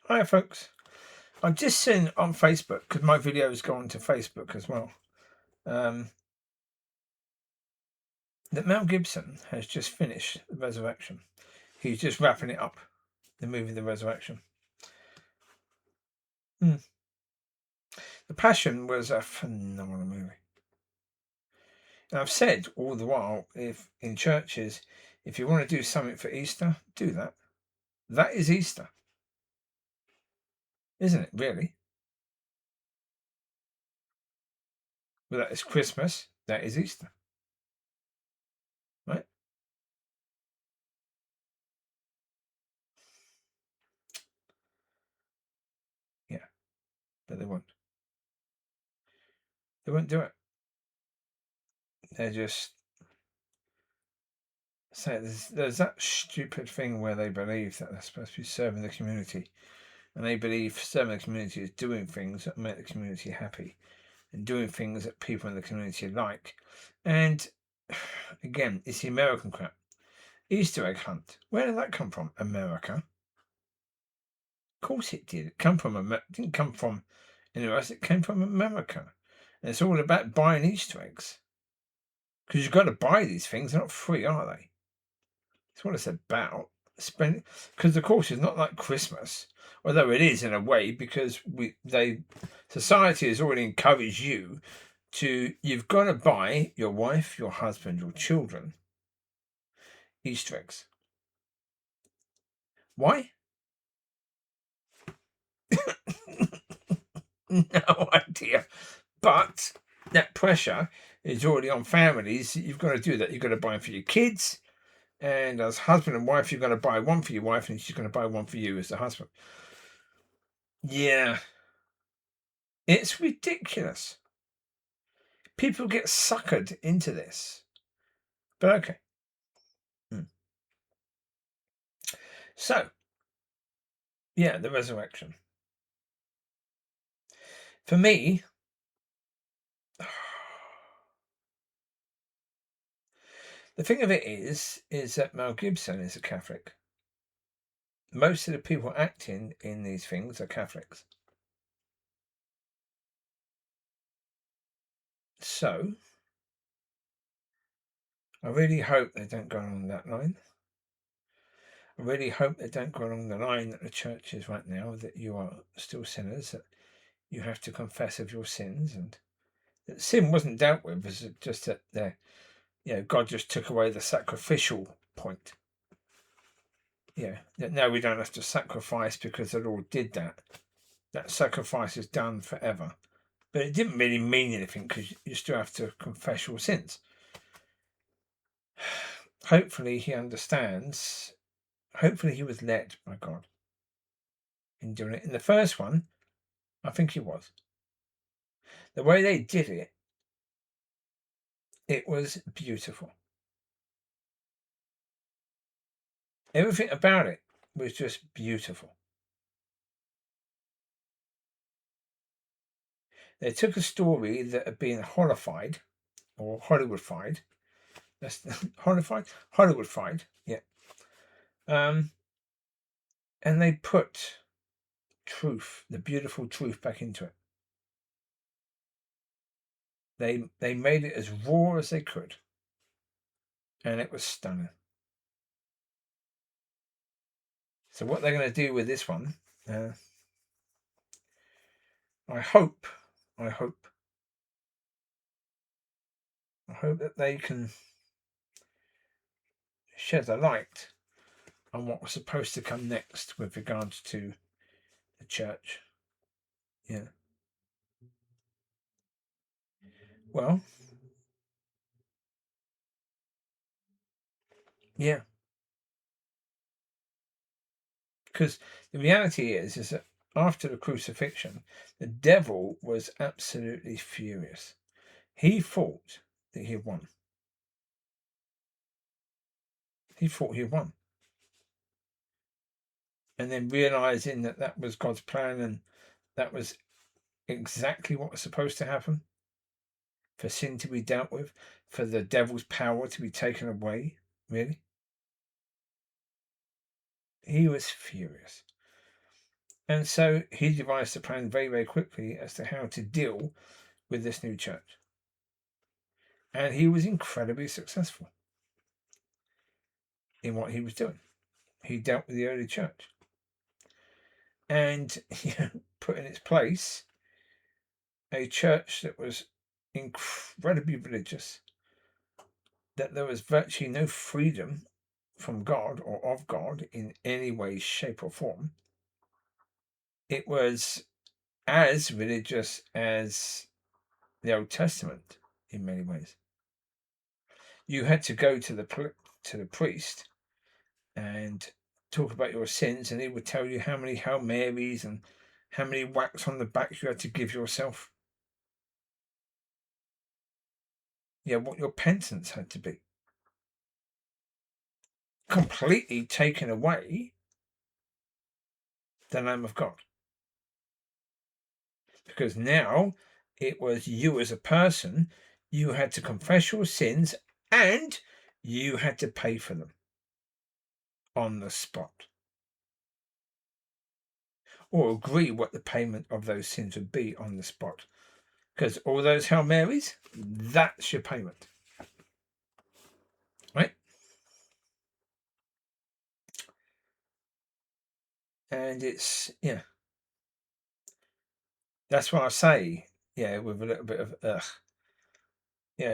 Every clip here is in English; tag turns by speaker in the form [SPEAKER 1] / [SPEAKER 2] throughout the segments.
[SPEAKER 1] Hi, folks. I've just seen on Facebook, because my videos go onto Facebook as well, that Mel Gibson has just finished The Resurrection. He's just wrapping it up, the movie The Resurrection. The Passion was a phenomenal movie. And I've said all the while, if in churches, if you want to do something for Easter, do that. That is Easter. Isn't it, really? Well, that is Christmas. That is Easter. Right? Yeah. But they won't. They won't do it. They're just... So there's that stupid thing where they believe that they're supposed to be serving the community, and they believe serving the community is doing things that make the community happy and doing things that people in the community like. And again, it's the American crap. Easter egg hunt. Where did that come from? America. Of course it did. It didn't come from anywhere else. It came from America. And it's all about buying Easter eggs. Because you've got to buy these things. They're not free, are they? That's what it's about. Because of course it's not like Christmas, although it is in a way, because society has already encouraged you've got to buy your wife, your husband, your children Easter eggs. Why? No idea. But that pressure is already on families. You've got to do that. You've got to buy them for your kids. And as husband and wife, you're going to buy one for your wife, and she's going to buy one for you as the husband. Yeah. It's ridiculous. People get suckered into this. But okay. So, yeah, the resurrection. For me, the thing of it is that Mel Gibson is a Catholic. Most of the people acting in these things are Catholics. So, I really hope they don't go along that line. I really hope they don't go along the line that the church is right now, that you are still sinners, that you have to confess of your sins, and that sin wasn't dealt with, it's just that God just took away the sacrificial point. Yeah, now we don't have to sacrifice because the Lord did that. That sacrifice is done forever. But it didn't really mean anything because you still have to confess your sins. Hopefully he understands. Hopefully he was led by God in doing it. In the first one, I think he was. The way they did it, it was beautiful. Everything about it was just beautiful. They took a story that had been Hollywoodified, or Hollywoodified. That's Hollywoodified, yeah. And they put truth, the beautiful truth, back into it. They made it as raw as they could, and it was stunning. So what they're going to do with this one, I hope that they can shed a light on what was supposed to come next with regards to the church. Yeah. Well, yeah. Because the reality is that after the crucifixion, the devil was absolutely furious. He thought that he had won. He thought he had won. And then realizing that that was God's plan and that was exactly what was supposed to happen, for sin to be dealt with, for the devil's power to be taken away, really. He was furious. And so he devised a plan very, very quickly as to how to deal with this new church. And he was incredibly successful in what he was doing. He dealt with the early church and put in its place a church that was incredibly religious, that there was virtually no freedom from God or of God in any way, shape, or form. It was as religious as the Old Testament in many ways. You had to go to the priest and talk about your sins, and he would tell you how many Hail Marys and how many whacks on the back you had to give yourself. Yeah, what your penance had to be. Completely taken away the Lamb of God. Because now it was you as a person, you had to confess your sins and you had to pay for them on the spot. Or agree what the payment of those sins would be on the spot. Because all those Hail Marys, that's your payment. Right? And it's, that's why I say, with a little bit of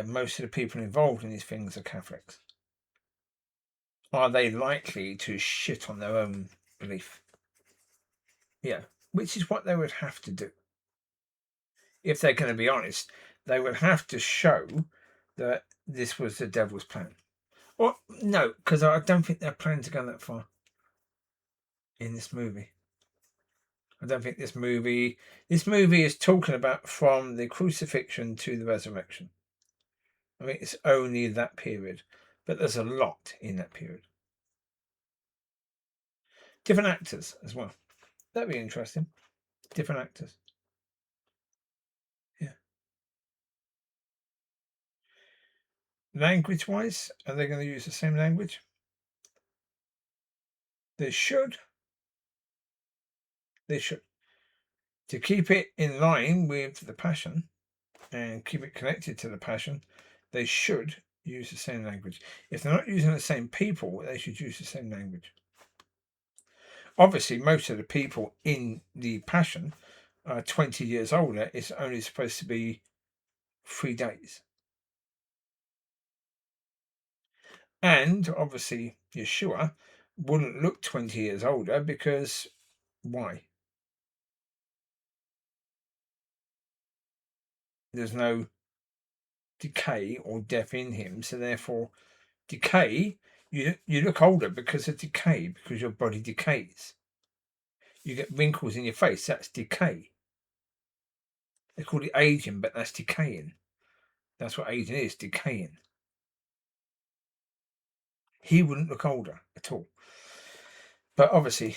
[SPEAKER 1] most of the people involved in these things are Catholics. Are they likely to shit on their own belief? Yeah, which is what they would have to do. If they're going to be honest, they would have to show that this was the devil's plan. Or no, because I don't think they're planning to go that far in this movie. I don't think this movie is talking about from the crucifixion to the resurrection. I mean, it's only that period, but there's a lot in that period. Different actors as well. That'd be interesting. Different actors. Yeah. Language-wise, are they going to use the same language? They should. They should. To keep it in line with the Passion and keep it connected to the Passion, they should use the same language. If they're not using the same people, they should use the same language. Obviously, most of the people in the Passion are 20 years older. It's only supposed to be 3 days. And obviously, Yeshua wouldn't look 20 years older because why? There's no decay or death in him, so therefore decay, you look older because of decay, because your body decays. You get wrinkles in your face, that's decay. They call it aging, but that's decaying. That's what aging is, decaying. He wouldn't look older at all. But obviously,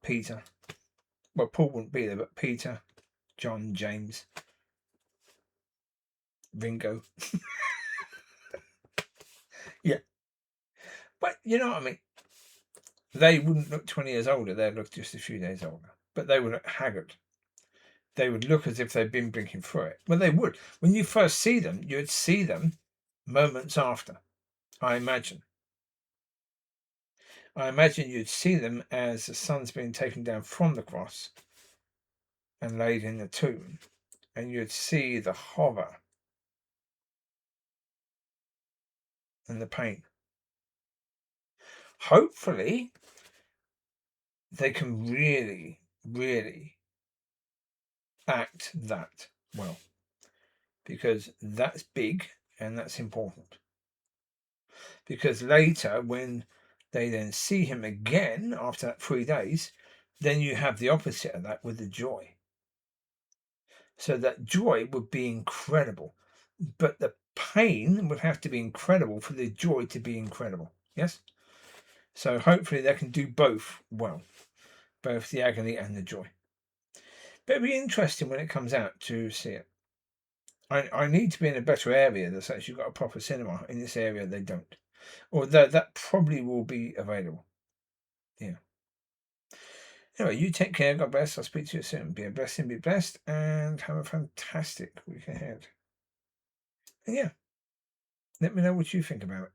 [SPEAKER 1] Peter, well, Paul wouldn't be there, but Peter, John, James, Ringo. Yeah. But you know what I mean? They wouldn't look 20 years older, they'd look just a few days older. But they would look haggard. They would look as if they'd been drinking through it. Well, they would. When you first see them, you'd see them moments after, I imagine. I imagine you'd see them as the son's being taken down from the cross and laid in the tomb. And you'd see the horror and the pain. Hopefully, they can really, really act that well. Because that's big and that's important. Because later, when they then see him again after that 3 days, then you have the opposite of that with the joy. So that joy would be incredible, but the pain would have to be incredible for the joy to be incredible. Yes? So hopefully they can do both well, both the agony and the joy. But it'll be interesting when it comes out to see it. I need to be in a better area that's actually got a proper cinema. In this area, they don't. Although that probably will be available. Yeah. Anyway, you take care. God bless. I'll speak to you soon. Be a blessing, be blessed, and have a fantastic week ahead. And yeah, let me know what you think about it.